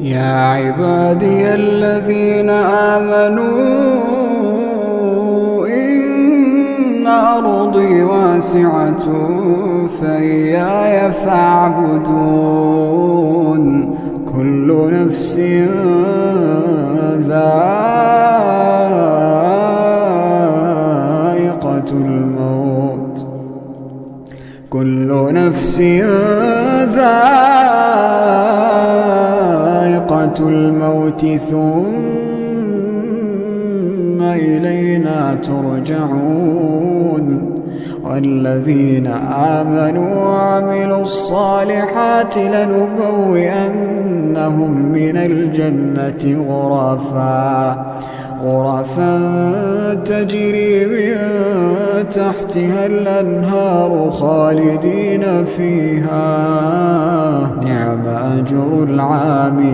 يا عبادي الذين آمنوا إن أرضي واسعة فإياي فاعبدون كل نفس ذائقة الموت كل نفس ذائقة الموت ثم إلينا ترجعون والذين آمنوا وعملوا الصالحات لنبوئنهم من الجنة غرفا تجري من تحتها الأنهار خالدين فيها نعم أجر العاملين.